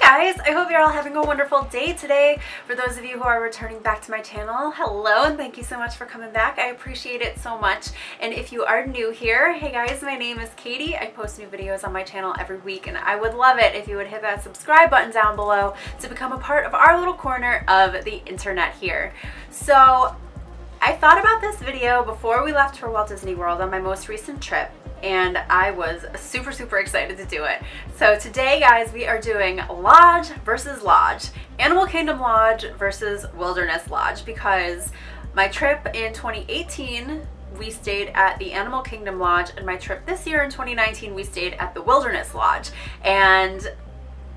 guys, I hope you're all having a wonderful day today. For those of you who are returning back to my channel, hello and thank you so much for coming back. I appreciate it so much. And if you are new here, hey guys, my name is Katie. I post new videos on my channel every week and I would love it if you would hit that subscribe button down below to become a part of our little corner of the internet here. So I thought about this video before we left for Walt Disney World on my most recent trip, and I was super excited to do it. So today, guys, we are doing Lodge versus Lodge, Animal Kingdom Lodge versus Wilderness Lodge, because my trip in 2018 we stayed at the Animal Kingdom Lodge, and my trip this year in 2019 we stayed at the Wilderness Lodge. And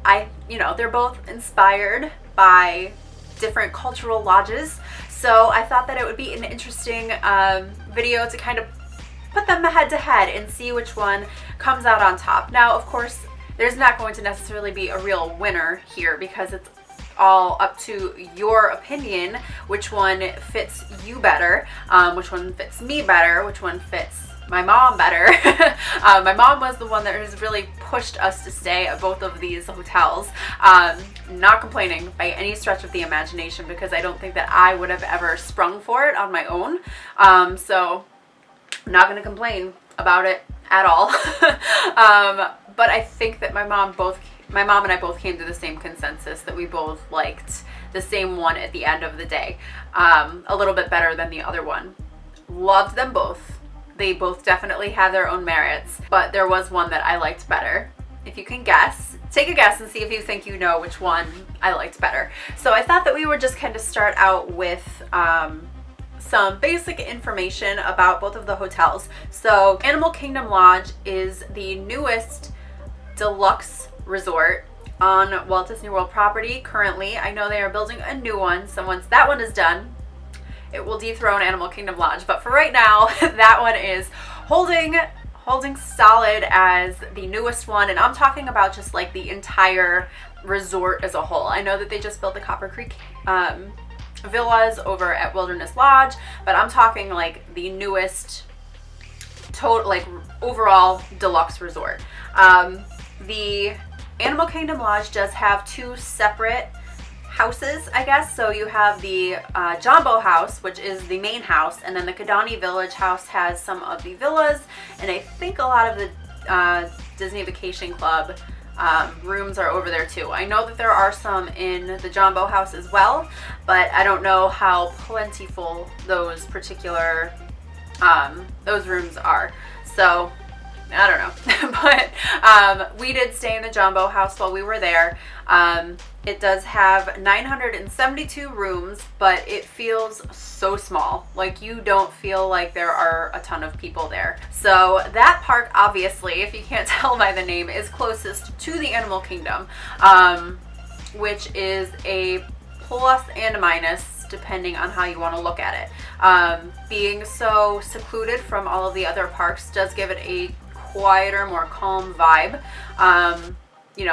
they're both inspired by different cultural lodges, so I thought that it would be an interesting video to kind of put them head to head and see which one comes out on top. Now, of course, there's not going to necessarily be a real winner here because it's all up to your opinion, which one fits you better, which one fits me better, which one fits my mom better. My mom was the one that has really pushed us to stay at both of these hotels. Not complaining by any stretch of the imagination, because I don't think that I would have ever sprung for it on my own. So I'm not going to complain about it at all. But I think that my mom and I both came to the same consensus that we both liked the same one at the end of the day, a little bit better than the other one. Loved them both. They both definitely have their own merits, but there was one that I liked better. If you can guess, take a guess and see if you think you know which one I liked better. So I thought that we would just kind of start out with some basic information about both of the hotels. So Animal Kingdom Lodge is the newest deluxe resort on Walt Disney World property currently. I know they are building a new one, so once that one is done, it will dethrone Animal Kingdom Lodge. But for right now, that one is holding solid as the newest one, and I'm talking about just like the entire resort as a whole. I know that they just built the Copper Creek villas over at Wilderness Lodge, but I'm talking like the newest total, like overall deluxe resort. The Animal Kingdom Lodge does have two separate houses, I guess. So you have the Jambo House, which is the main house, and then the Kidani Village House has some of the villas, and I think a lot of the Disney Vacation Club rooms are over there too. I know that there are some in the Jambo House as well, but I don't know how plentiful those particular those rooms are. So I don't know. But we did stay in the Jambo House while we were there. It does have 972 rooms, but it feels so small. Like, you don't feel like there are a ton of people there. So that park, obviously, if you can't tell by the name, is closest to the Animal Kingdom, which is a plus and a minus depending on how you want to look at it. Being so secluded from all of the other parks does give it a quieter, more calm vibe.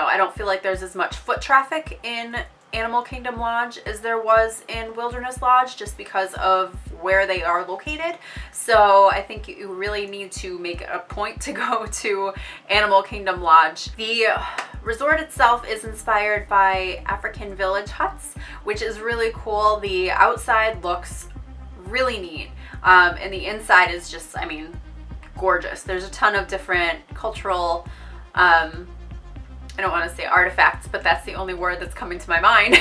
I don't feel like there's as much foot traffic in Animal Kingdom Lodge as there was in Wilderness Lodge, just because of where they are located. So I think you really need to make a point to go to Animal Kingdom Lodge. The resort itself is inspired by African village huts, which is really cool. The outside looks really neat, and the inside is just, gorgeous. There's a ton of different cultural, I don't want to say artifacts, but that's the only word that's coming to my mind.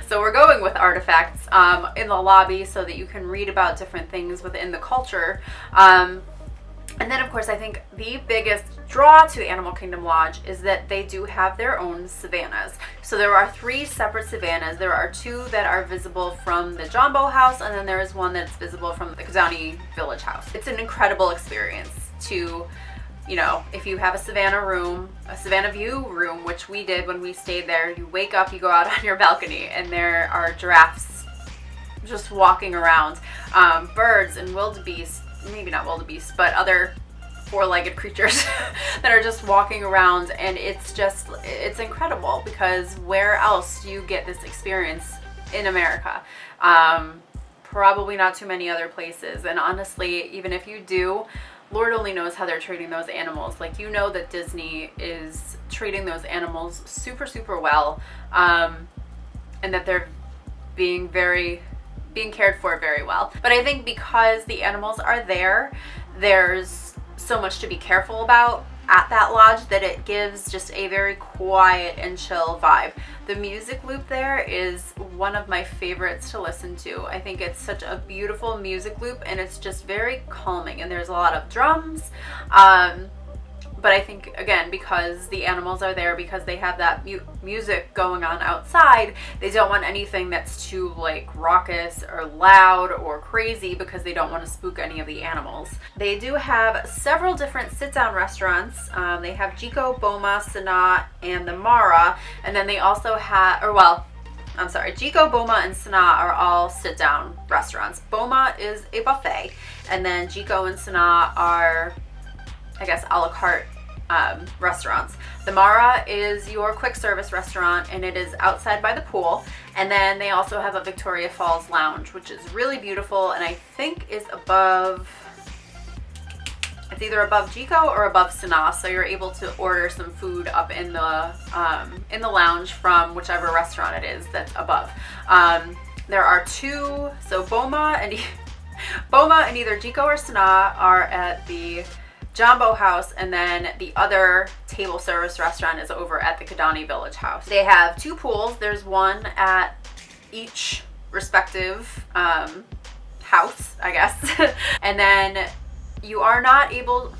So we're going with artifacts in the lobby so that you can read about different things within the culture. And then, of course, I think the biggest draw to Animal Kingdom Lodge is that they do have their own savannas. So there are 3 separate savannas. There are 2 that are visible from the Jambo House, and then there is one that's visible from the Kidani Village House. It's an incredible experience to, if you have a Savannah view room, which we did when we stayed there, you wake up, you go out on your balcony, and there are giraffes just walking around, birds and wildebeest, maybe not wildebeest, but other 4-legged creatures that are just walking around, and it's incredible, because where else do you get this experience in America? Probably not too many other places. And honestly, even if you do, Lord only knows how they're treating those animals. Like, that Disney is treating those animals super, super well, and that they're being cared for very well. But I think because the animals are there, there's so much to be careful about at that lodge that it gives just a very quiet and chill vibe. The music loop there is one of my favorites to listen to. I think it's such a beautiful music loop, and it's just very calming, and there's a lot of drums. But I think, again, because the animals are there, because they have that music going on outside, they don't want anything that's too like raucous or loud or crazy, because they don't want to spook any of the animals. They do have several different sit-down restaurants. They have Jiko, Boma, Sanaa, and the Mara. And then they also have, Jiko, Boma, and Sanaa are all sit-down restaurants. Boma is a buffet, and then Jiko and Sanaa are, I guess, a la carte restaurants. The Mara is your quick service restaurant, and it is outside by the pool. And then they also have a Victoria Falls lounge, which is really beautiful, and I think is above, it's either above Jiko or above Sanaa, so you're able to order some food up in the lounge from whichever restaurant it is that's above. There are two, so Boma and either Jiko or Sanaa are at the Jumbo House, and then the other table service restaurant is over at the Kidani Village House. They have two pools. There's one at each respective house, I guess. And then you are not able,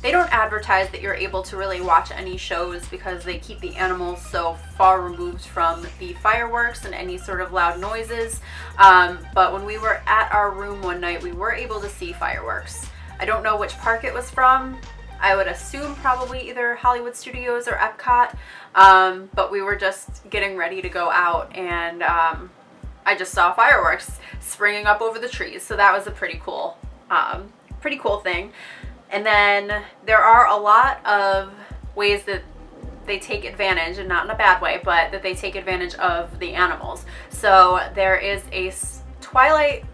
they don't advertise that you're able to really watch any shows, because they keep the animals so far removed from the fireworks and any sort of loud noises. But when we were at our room one night, we were able to see fireworks. I don't know which park it was from. I would assume probably either Hollywood Studios or Epcot, but we were just getting ready to go out, and I just saw fireworks springing up over the trees, so that was a pretty cool thing. And then there are a lot of ways that they take advantage, and not in a bad way, but that they take advantage of the animals. So there is a Starlight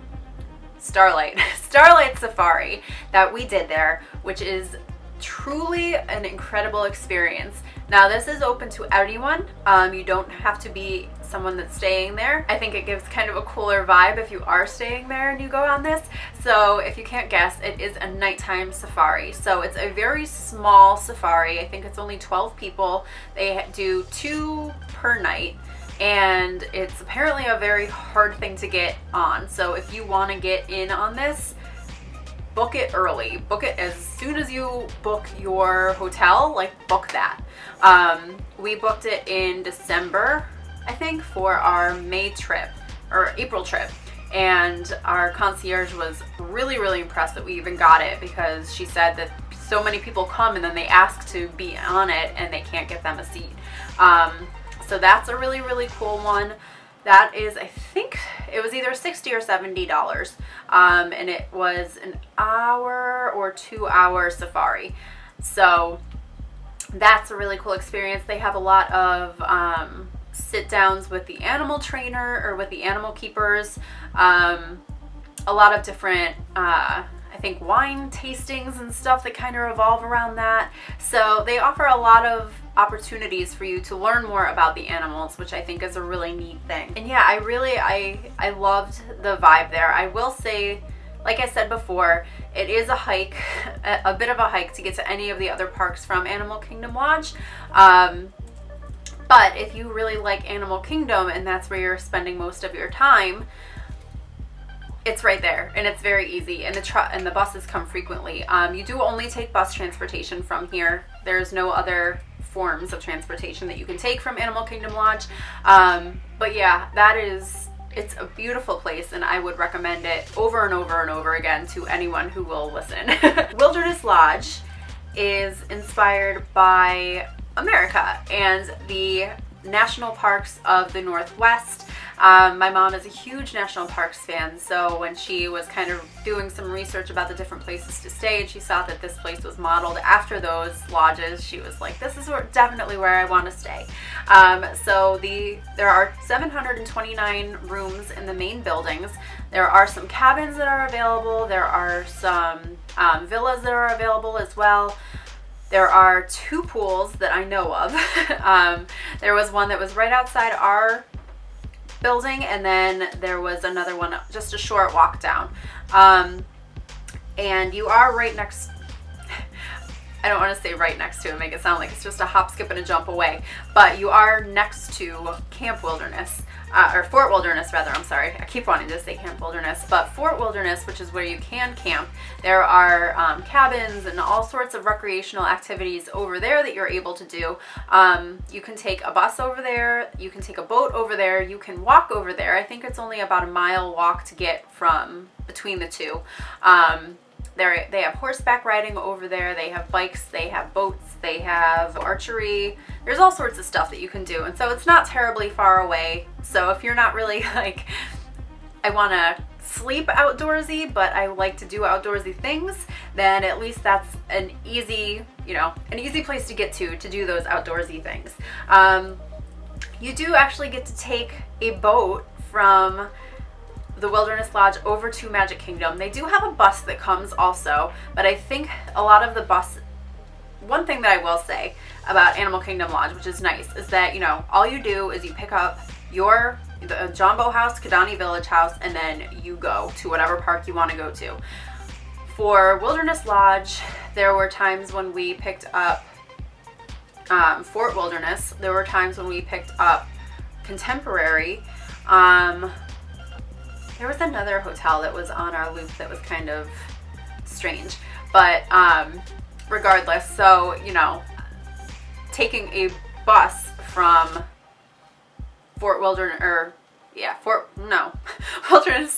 safari that we did there, which is truly an incredible experience. Now, this is open to anyone. You don't have to be someone that's staying there. I think it gives kind of a cooler vibe if you are staying there and you go on this. So if you can't guess, it is a nighttime safari. So it's a very small safari. I think it's only 12 people. They do 2 per night. And it's apparently a very hard thing to get on. So if you want to get in on this, book it early. Book it as soon as you book your hotel, like book that. We booked it in December, I think, for our May trip or April trip. And our concierge was really, really impressed that we even got it, because she said that so many people come and then they ask to be on it and they can't get them a seat. So that's a really, really cool one. That is, I think it was either $60 or $70. And it was an hour or 2 hour safari. So that's a really cool experience. They have a lot of sit downs with the animal trainer or with the animal keepers. A lot of different, I think, wine tastings and stuff that kind of revolve around that. So they offer a lot of opportunities for you to learn more about the animals, which I think is a really neat thing. And yeah, I loved the vibe there. I will say, like I said before, it is a hike, a bit of a hike to get to any of the other parks from Animal Kingdom Lodge. But if you really like Animal Kingdom and that's where you're spending most of your time, it's right there, and it's very easy, and the buses come frequently. You do only take bus transportation from here. There's no other forms of transportation that you can take from Animal Kingdom Lodge. But yeah, it's a beautiful place, and I would recommend it over and over and over again to anyone who will listen. Wilderness Lodge is inspired by America and the national parks of the Northwest. My mom is a huge national parks fan, so when she was kind of doing some research about the different places to stay, and she saw that this place was modeled after those lodges, she was like, this is definitely where I want to stay. So there are 729 rooms in the main buildings. There are some cabins that are available. There are some villas that are available as well. There are 2 pools that I know of. There was one that was right outside our building, and then there was another one just a short walk down. And you are right next, I don't want to say right next to it, make it sound like it's just a hop, skip, and a jump away, but you are next to Camp Wilderness, or Fort Wilderness rather, I'm sorry. I keep wanting to say Camp Wilderness, but Fort Wilderness, which is where you can camp. There are cabins and all sorts of recreational activities over there that you're able to do. You can take a bus over there, you can take a boat over there, you can walk over there. I think it's only about a mile walk to get from between the two. They have horseback riding over there, they have bikes, they have boats, they have archery. There's all sorts of stuff that you can do, and so it's not terribly far away. So if you're not really like, I want to sleep outdoorsy, but I like to do outdoorsy things, then at least that's an easy, an easy place to get to do those outdoorsy things. You do actually get to take a boat from the Wilderness Lodge over to Magic Kingdom. They do have a bus that comes also, but I think a lot of the bus, one thing that I will say about Animal Kingdom Lodge, which is nice, is that, all you do is you pick up the Jumbo House, Kidani Village House, and then you go to whatever park you want to go to. For Wilderness Lodge, there were times when we picked up Fort Wilderness. There were times when we picked up Contemporary. There was another hotel that was on our loop that was kind of strange, but regardless, so, taking a bus from Wilderness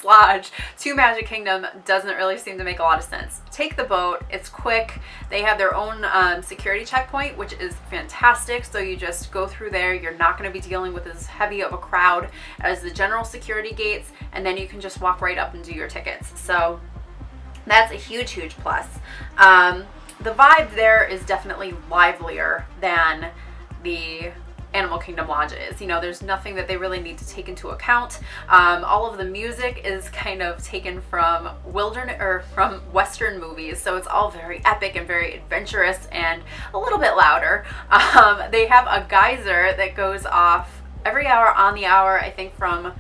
Lodge to Magic Kingdom doesn't really seem to make a lot of sense. Take the boat, it's quick. They have their own security checkpoint, which is fantastic, so you just go through there. You're not going to be dealing with as heavy of a crowd as the general security gates, and then you can just walk right up and do your tickets. So that's a huge plus. The vibe there is definitely livelier than the Animal Kingdom Lodge is. There's nothing that they really need to take into account. All of the music is kind of taken from from Western movies, so it's all very epic and very adventurous and a little bit louder. They have a geyser that goes off every hour on the hour, I think from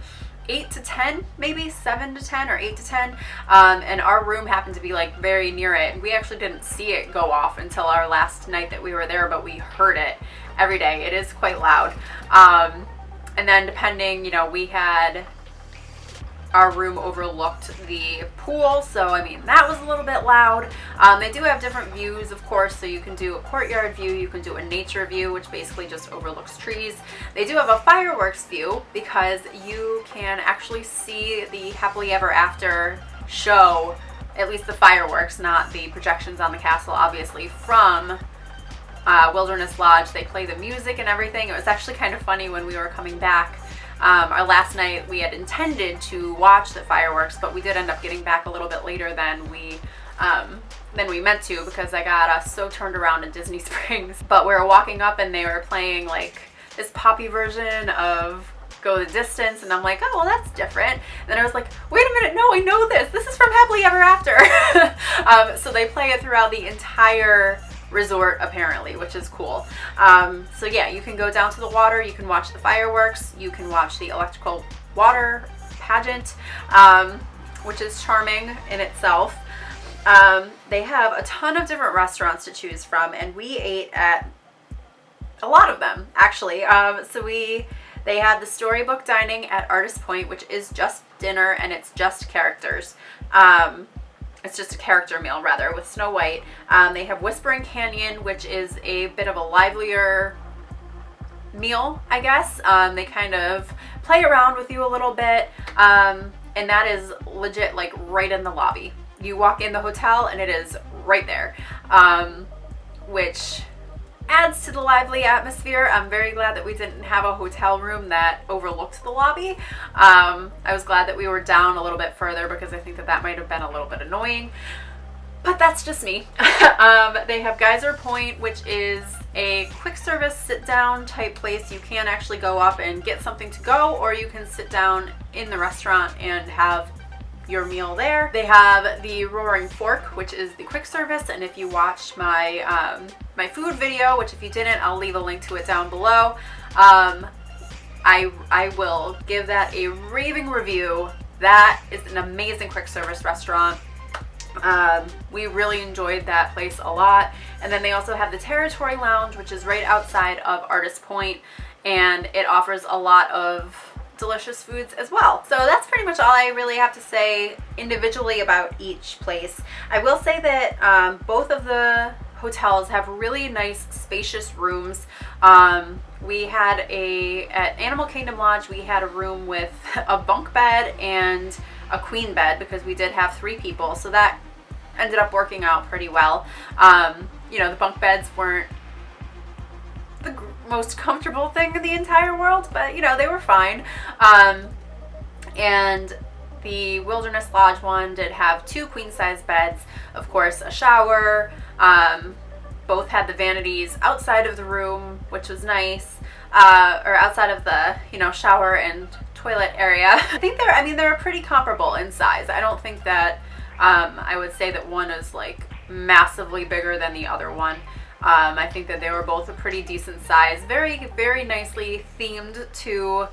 8 to 10, maybe 7 to 10 or 8 to 10, and our room happened to be like very near it. We actually didn't see it go off until our last night that we were there, but we heard it every day. It is quite loud. And then depending, we had our room overlooked the pool, so I mean that was a little bit loud. They do have different views, of course, so you can do a courtyard view, you can do a nature view, which basically just overlooks trees. They do have a fireworks view because you can actually see the Happily Ever After show, at least the fireworks, not the projections on the castle, obviously, from Wilderness Lodge. They play the music and everything. It was actually kind of funny when we were coming back. Our last night, we had intended to watch the fireworks, but we did end up getting back a little bit later than we meant to, because I got us so turned around in Disney Springs. But we were walking up and they were playing like this poppy version of Go the Distance, and I'm like, oh, well, that's different. And then I was like, wait a minute, no, I know this. This is from Happily Ever After. So they play it throughout the entire resort apparently, which is cool. So yeah, you can go down to the water, you can watch the fireworks, you can watch the electrical water pageant, which is charming in itself. They have a ton of different restaurants to choose from, and we ate at a lot of them actually. They had the Storybook Dining at Artist Point, which is just dinner and it's just characters. It's just a character meal, rather, with Snow White. They have Whispering Canyon, which is a bit of a livelier meal, I guess. They kind of play around with you a little bit, and that is legit, like, right in the lobby. You walk in the hotel, and it is right there, which adds to the lively atmosphere. I'm very glad that we didn't have a hotel room that overlooked the lobby. I was glad that we were down a little bit further, because I think that might have been a little bit annoying, but that's just me. They have Geyser Point, which is a quick service sit down type place. You can actually go up and get something to go, or you can sit down in the restaurant and have your meal there. They have the Roaring Fork, which is the quick service, and if you watched my my food video, which if you didn't, I'll leave a link to it down below. I will give that a raving review. That is an amazing quick service restaurant. We really enjoyed that place a lot. And then they also have the Territory Lounge, which is right outside of Artist Point, and it offers a lot of delicious foods as well. So that's pretty much all I really have to say individually about each place. I will say that both of the hotels have really nice spacious rooms. We had at Animal Kingdom Lodge, we had a room with a bunk bed and a queen bed because we did have 3 people, so that ended up working out pretty well. You know, the bunk beds weren't the most comfortable thing in the entire world, but you know, they were fine. And the Wilderness Lodge one did have 2 queen size beds, of course a shower. Both had the vanities outside of the room, which was nice, or outside of the, you know, shower and toilet area. I think they're pretty comparable in size. I don't think that I would say that one is like massively bigger than the other one. I think that they were both a pretty decent size, very, very nicely themed to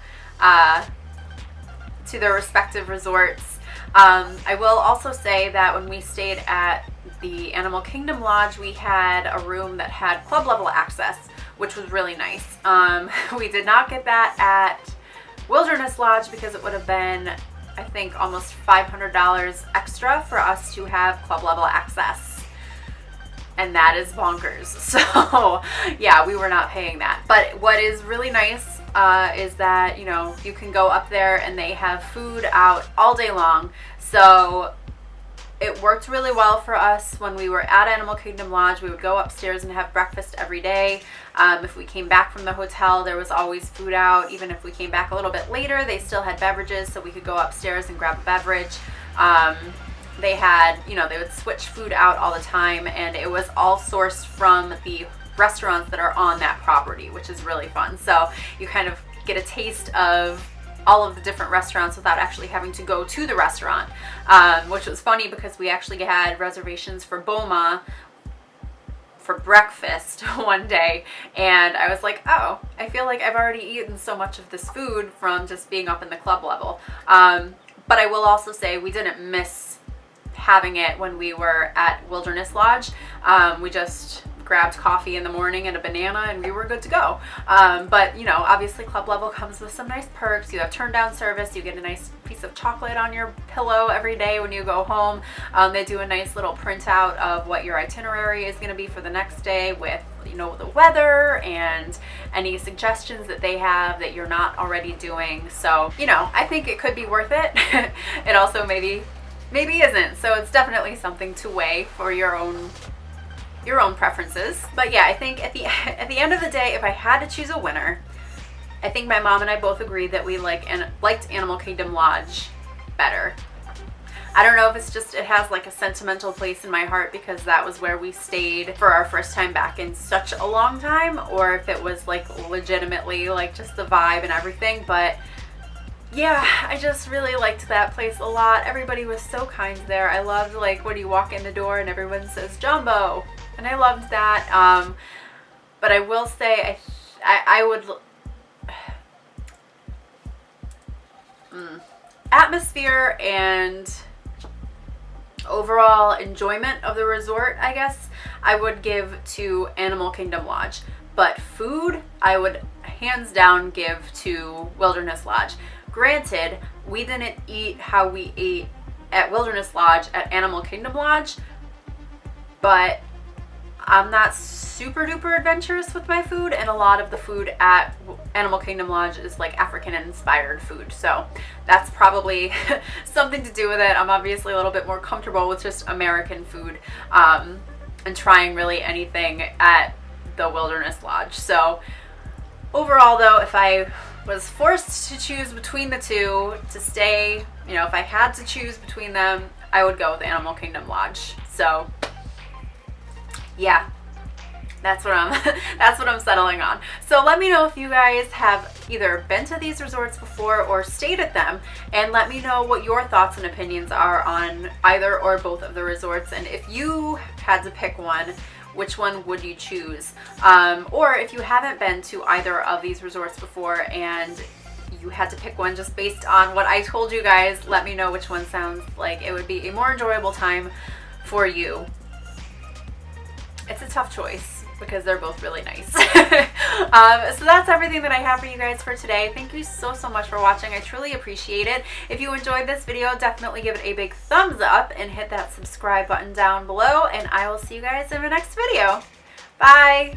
their respective resorts. I will also say that when we stayed at the Animal Kingdom Lodge, we had a room that had club level access, which was really nice. We did not get that at Wilderness Lodge because it would have been, I think, almost $500 extra for us to have club level access. And that is bonkers. So yeah, we were not paying that. But what is really nice is that, you know, you can go up there and they have food out all day long. So it worked really well for us when we were at Animal Kingdom Lodge. We would go upstairs and have breakfast every day. If we came back from the hotel, there was always food out. Even if we came back a little bit later, they still had beverages, so we could go upstairs and grab a beverage. They had, you know, they would switch food out all the time, and it was all sourced from the restaurants that are on that property, which is really fun. So you kind of get a taste of all of the different restaurants without actually having to go to the restaurant, which was funny because we actually had reservations for Boma for breakfast one day, and I was like, oh, I feel like I've already eaten so much of this food from just being up in the club level. But I will also say we didn't miss having it when we were at Wilderness Lodge. We just grabbed coffee in the morning and a banana and we were good to go. But you know, obviously club level comes with some nice perks. You have turn down service, you get a nice piece of chocolate on your pillow every day when you go home. They do a nice little printout of what your itinerary is going to be for the next day with, you know, the weather and any suggestions that they have that you're not already doing. So, you know, I think it could be worth it. It also maybe isn't. So it's definitely something to weigh for your own preferences. But yeah, I think at the end of the day, if I had to choose a winner, I think my mom and I both agreed that we liked Animal Kingdom Lodge better. I don't know if it's just, it has like a sentimental place in my heart because that was where we stayed for our first time back in such a long time, or if it was like legitimately like just the vibe and everything. But yeah, I just really liked that place a lot. Everybody was so kind there. I loved like when you walk in the door and everyone says Jumbo, and I loved that. But I will say I would atmosphere and overall enjoyment of the resort, I guess, I would give to Animal Kingdom Lodge. But food, I would hands down give to Wilderness Lodge. Granted, we didn't eat how we ate at Wilderness Lodge at Animal Kingdom Lodge, but I'm not super duper adventurous with my food, and a lot of the food at Animal Kingdom Lodge is like African inspired food, so that's probably something to do with it. I'm obviously a little bit more comfortable with just American food, and trying really anything at the Wilderness Lodge. So overall though, if I was forced to choose between the two to stay, you know, if I had to choose between them, I would go with Animal Kingdom Lodge. So yeah, That's what I'm that's what I'm settling on. So let me know if you guys have either been to these resorts before or stayed at them, and let me know what your thoughts and opinions are on either or both of the resorts, and if you had to pick one, which one would you choose? Or if you haven't been to either of these resorts before and you had to pick one just based on what I told you guys, let me know which one sounds like it would be a more enjoyable time for you. It's a tough choice because they're both really nice. So that's everything that I have for you guys for today. Thank you so much for watching. I truly appreciate it. If you enjoyed this video, definitely give it a big thumbs up and hit that subscribe button down below, and I will see you guys in the next video. Bye!